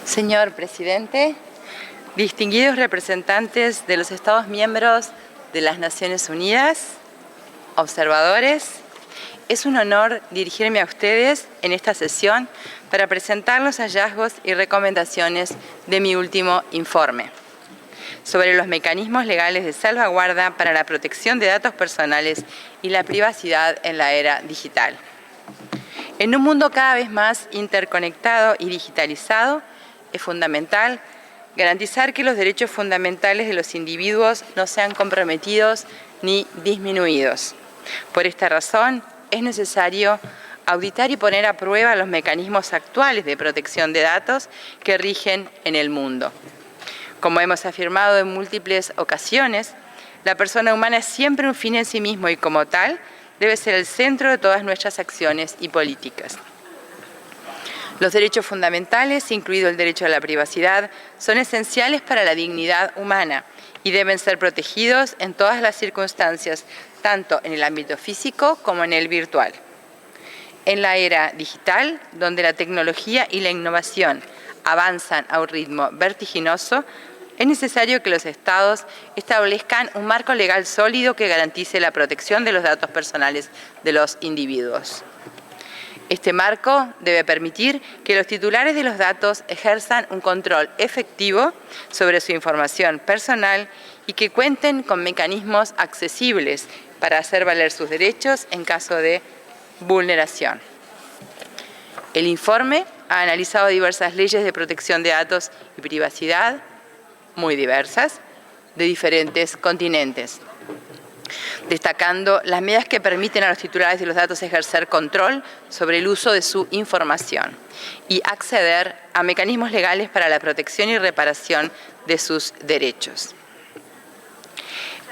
Señor Presidente, distinguidos representantes de los Estados miembros de las Naciones Unidas, observadores, es un honor dirigirme a ustedes en esta sesión para presentar los hallazgos y recomendaciones de mi último informe sobre los mecanismos legales de salvaguarda para la protección de datos personales y la privacidad en la era digital. En un mundo cada vez más interconectado y digitalizado, es fundamental garantizar que los derechos fundamentales de los individuos no sean comprometidos ni disminuidos. Por esta razón, es necesario auditar y poner a prueba los mecanismos actuales de protección de datos que rigen en el mundo. Como hemos afirmado en múltiples ocasiones, la persona humana es siempre un fin en sí mismo y como tal, debe ser el centro de todas nuestras acciones y políticas. Los derechos fundamentales, incluido el derecho a la privacidad, son esenciales para la dignidad humana y deben ser protegidos en todas las circunstancias, tanto en el ámbito físico como en el virtual. En la era digital, donde la tecnología y la innovación avanzan a un ritmo vertiginoso, es necesario que los Estados establezcan un marco legal sólido que garantice la protección de los datos personales de los individuos. Este marco debe permitir que los titulares de los datos ejerzan un control efectivo sobre su información personal y que cuenten con mecanismos accesibles para hacer valer sus derechos en caso de vulneración. El informe ha analizado diversas leyes de protección de datos y privacidad, muy diversas, de diferentes continentes, destacando las medidas que permiten a los titulares de los datos ejercer control sobre el uso de su información y acceder a mecanismos legales para la protección y reparación de sus derechos.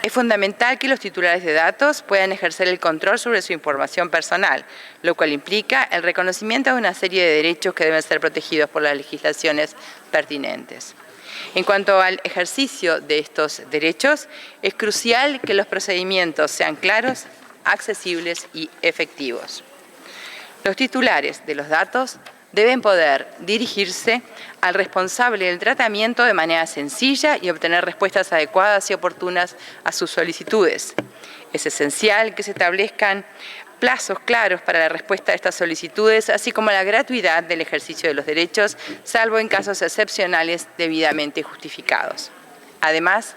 Es fundamental que los titulares de datos puedan ejercer el control sobre su información personal, lo cual implica el reconocimiento de una serie de derechos que deben ser protegidos por las legislaciones pertinentes. En cuanto al ejercicio de estos derechos, es crucial que los procedimientos sean claros, accesibles y efectivos. Los titulares de los datos deben poder dirigirse al responsable del tratamiento de manera sencilla y obtener respuestas adecuadas y oportunas a sus solicitudes. Es esencial que se establezcan plazos claros para la respuesta a estas solicitudes, así como la gratuidad del ejercicio de los derechos, salvo en casos excepcionales debidamente justificados. Además,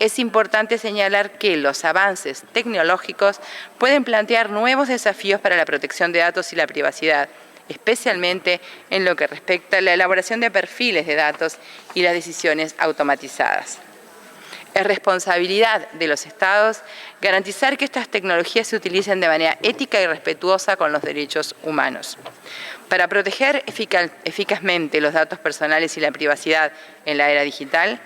es importante señalar que los avances tecnológicos pueden plantear nuevos desafíos para la protección de datos y la privacidad, especialmente en lo que respecta a la elaboración de perfiles de datos y las decisiones automatizadas. Es responsabilidad de los Estados garantizar que estas tecnologías se utilicen de manera ética y respetuosa con los derechos humanos. Para proteger eficazmente los datos personales y la privacidad en la era digital,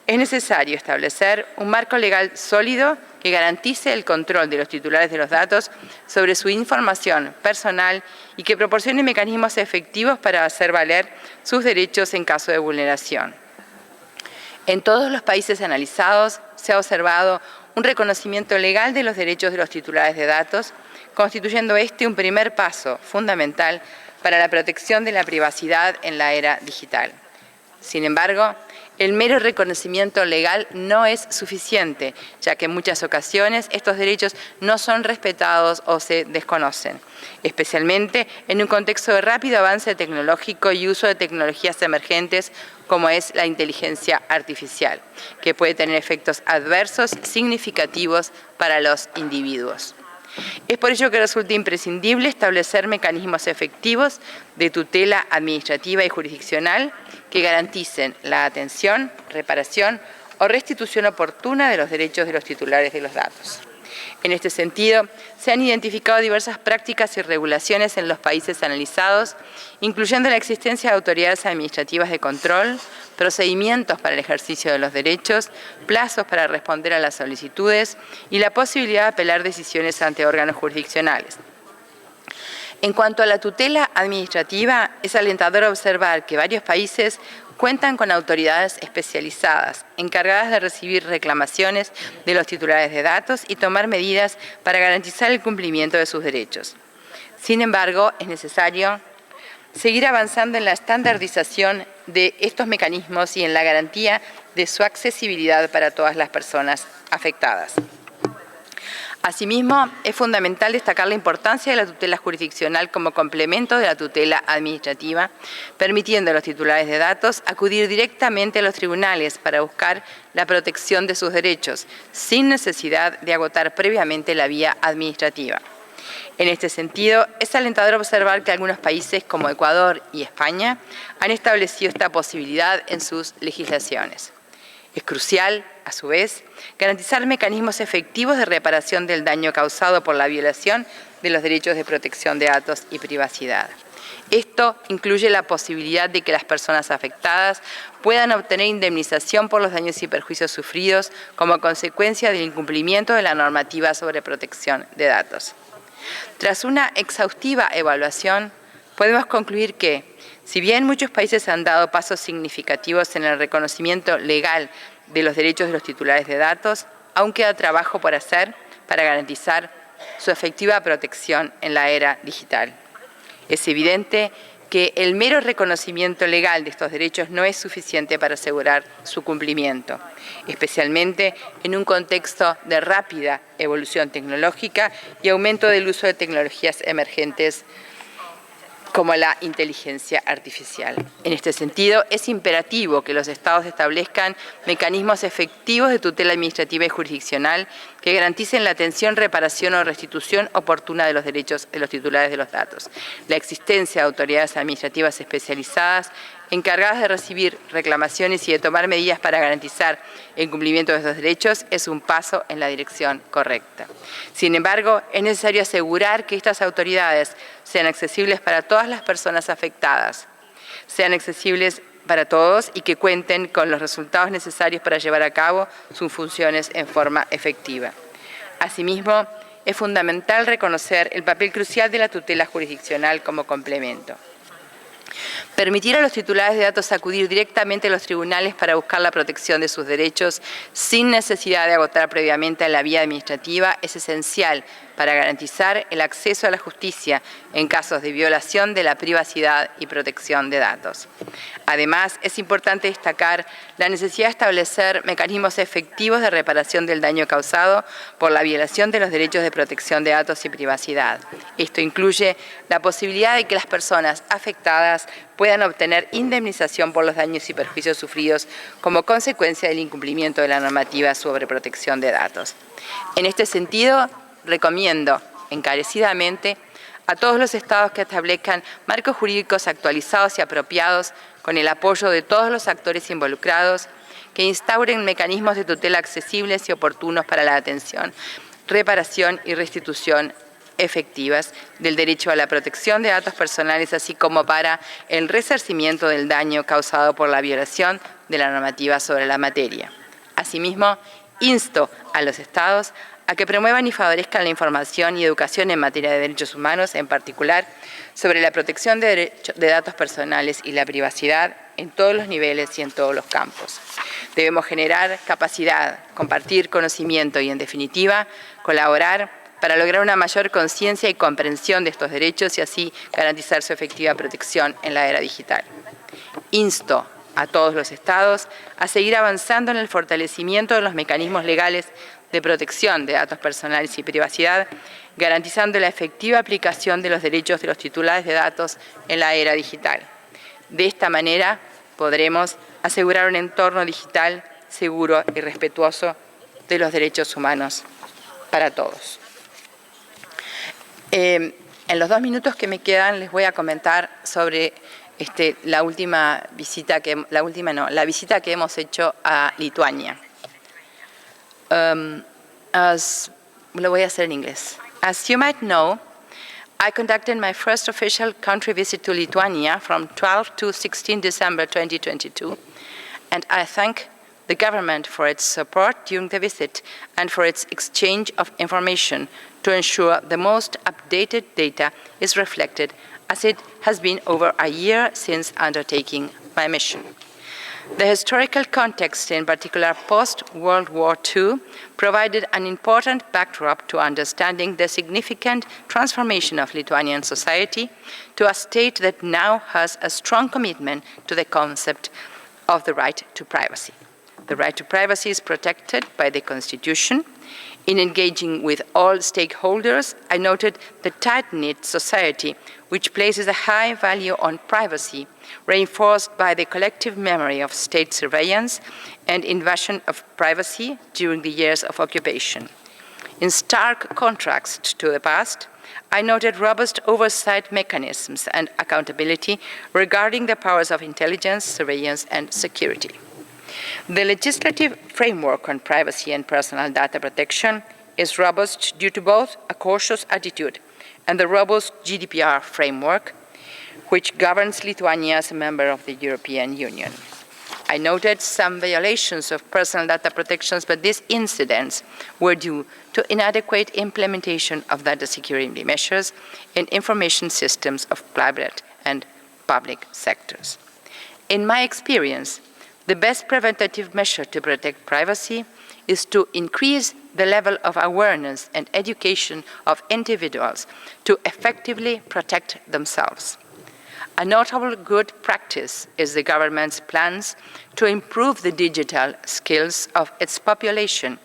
es necesario establecer un marco legal sólido que garantice el control de los titulares de los datos sobre su información personal y que proporcione mecanismos efectivos para hacer valer sus derechos en caso de vulneración. En todos los países analizados se ha observado un reconocimiento legal de los derechos de los titulares de datos, constituyendo este un primer paso fundamental para la protección de la privacidad en la era digital. Sin embargo, el mero reconocimiento legal no es suficiente, ya que en muchas ocasiones estos derechos no son respetados o se desconocen, especialmente en un contexto de rápido avance tecnológico y uso de tecnologías emergentes como es la inteligencia artificial, que puede tener efectos adversos significativos para los individuos. Es por ello que resulta imprescindible establecer mecanismos efectivos de tutela administrativa y jurisdiccional que garanticen la atención, reparación o restitución oportuna de los derechos de los titulares de los datos. En este sentido, se han identificado diversas prácticas y regulaciones en los países analizados, incluyendo la existencia de autoridades administrativas de control, procedimientos para el ejercicio de los derechos, plazos para responder a las solicitudes y la posibilidad de apelar decisiones ante órganos jurisdiccionales. En cuanto a la tutela administrativa, es alentador observar que varios países cuentan con autoridades especializadas, encargadas de recibir reclamaciones de los titulares de datos y tomar medidas para garantizar el cumplimiento de sus derechos. Sin embargo, es necesario seguir avanzando en la estandarización de estos mecanismos y en la garantía de su accesibilidad para todas las personas afectadas. Asimismo, es fundamental destacar la importancia de la tutela jurisdiccional como complemento de la tutela administrativa, permitiendo a los titulares de datos acudir directamente a los tribunales para buscar la protección de sus derechos, sin necesidad de agotar previamente la vía administrativa. En este sentido, es alentador observar que algunos países como Ecuador y España han establecido esta posibilidad en sus legislaciones. Es crucial, a su vez, garantizar mecanismos efectivos de reparación del daño causado por la violación de los derechos de protección de datos y privacidad. Esto incluye la posibilidad de que las personas afectadas puedan obtener indemnización por los daños y perjuicios sufridos como consecuencia del incumplimiento de la normativa sobre protección de datos. Tras una exhaustiva evaluación, podemos concluir que, si bien muchos países han dado pasos significativos en el reconocimiento legal de los derechos de los titulares de datos, aún queda trabajo por hacer para garantizar su efectiva protección en la era digital. Es evidente que el mero reconocimiento legal de estos derechos no es suficiente para asegurar su cumplimiento, especialmente en un contexto de rápida evolución tecnológica y aumento del uso de tecnologías emergentes como la inteligencia artificial. En este sentido, es imperativo que los Estados establezcan mecanismos efectivos de tutela administrativa y jurisdiccional que garanticen la atención, reparación o restitución oportuna de los derechos de los titulares de los datos, la existencia de autoridades administrativas especializadas encargadas de recibir reclamaciones y de tomar medidas para garantizar el cumplimiento de estos derechos es un paso en la dirección correcta. Sin embargo, es necesario asegurar que estas autoridades sean accesibles para todas las personas afectadas, sean accesibles para todos y que cuenten con los resultados necesarios para llevar a cabo sus funciones en forma efectiva. Asimismo, es fundamental reconocer el papel crucial de la tutela jurisdiccional como complemento. Permitir a los titulares de datos acudir directamente a los tribunales para buscar la protección de sus derechos sin necesidad de agotar previamente la vía administrativa es esencial para garantizar el acceso a la justicia en casos de violación de la privacidad y protección de datos. Además, es importante destacar la necesidad de establecer mecanismos efectivos de reparación del daño causado por la violación de los derechos de protección de datos y privacidad. Esto incluye la posibilidad de que las personas afectadas puedan obtener indemnización por los daños y perjuicios sufridos como consecuencia del incumplimiento de la normativa sobre protección de datos. En este sentido, recomiendo encarecidamente a todos los Estados que establezcan marcos jurídicos actualizados y apropiados con el apoyo de todos los actores involucrados, que instauren mecanismos de tutela accesibles y oportunos para la atención, reparación y restitución efectivas del derecho a la protección de datos personales, así como para el resarcimiento del daño causado por la violación de la normativa sobre la materia. Asimismo, insto a los Estados a que promuevan y favorezcan la información y educación en materia de derechos humanos, en particular sobre la protección de datos personales y la privacidad en todos los niveles y en todos los campos. Debemos generar capacidad, compartir conocimiento y, en definitiva, colaborar para lograr una mayor conciencia y comprensión de estos derechos y así garantizar su efectiva protección en la era digital. Insto a todos los Estados a seguir avanzando en el fortalecimiento de los mecanismos legales de protección de datos personales y privacidad, garantizando la efectiva aplicación de los derechos de los titulares de datos en la era digital. De esta manera podremos asegurar un entorno digital seguro y respetuoso de los derechos humanos para todos. En los 2 minutos que me quedan les voy a comentar sobre la visita que hemos hecho a Lituania. Lo voy a hacer en inglés. As you might know, I conducted my first official country visit to Lithuania from 12 to 16 December 2022, and I thank the government for its support during the visit and for its exchange of information to ensure the most updated data is reflected, as it has been over a year since undertaking my mission. The historical context, in particular post-World War II, provided an important backdrop to understanding the significant transformation of Lithuanian society to a state that now has a strong commitment to the concept of the right to privacy. The right to privacy is protected by the Constitution. In engaging with all stakeholders, I noted the tight-knit society which places a high value on privacy, reinforced by the collective memory of state surveillance and invasion of privacy during the years of occupation. In stark contrast to the past, I noted robust oversight mechanisms and accountability regarding the powers of intelligence, surveillance, and security. The legislative framework on privacy and personal data protection is robust due to both a cautious attitude and the robust GDPR framework, which governs Lithuania as a member of the European Union. I noted some violations of personal data protections, but these incidents were due to inadequate implementation of data security measures in information systems of private and public sectors. In my experience, the best preventative measure to protect privacy is to increase the level of awareness and education of individuals to effectively protect themselves. A notable good practice is the government's plans to improve the digital skills of its population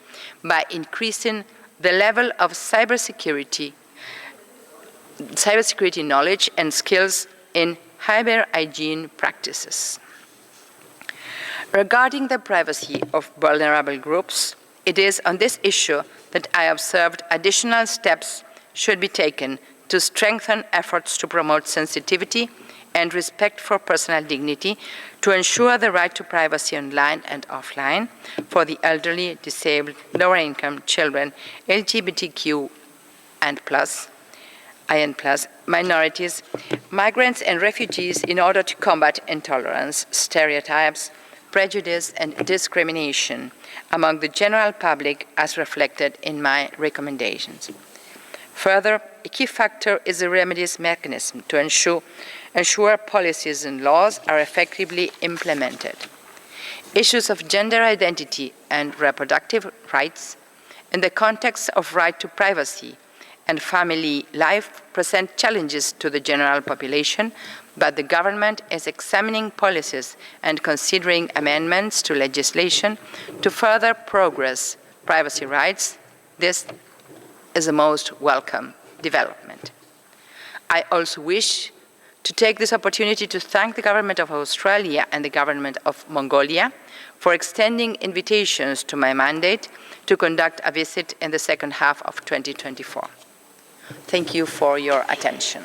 by increasing the level of cybersecurity knowledge and skills in cyber hygiene practices. Regarding the privacy of vulnerable groups, it is on this issue that I observed additional steps should be taken to strengthen efforts to promote sensitivity and respect for personal dignity, to ensure the right to privacy online and offline for the elderly, disabled, lower-income children, LGBTQ and IN+, minorities, migrants and refugees in order to combat intolerance, stereotypes, prejudice and discrimination among the general public as reflected in my recommendations. Further, a key factor is the remedies mechanism to ensure policies and laws are effectively implemented. Issues of gender identity and reproductive rights in the context of right to privacy and family life present challenges to the general population, but the government is examining policies and considering amendments to legislation to further progress privacy rights. This is a most welcome development. I also wish to take this opportunity to thank the government of Australia and the government of Mongolia for extending invitations to my mandate to conduct a visit in the second half of 2024. Thank you for your attention.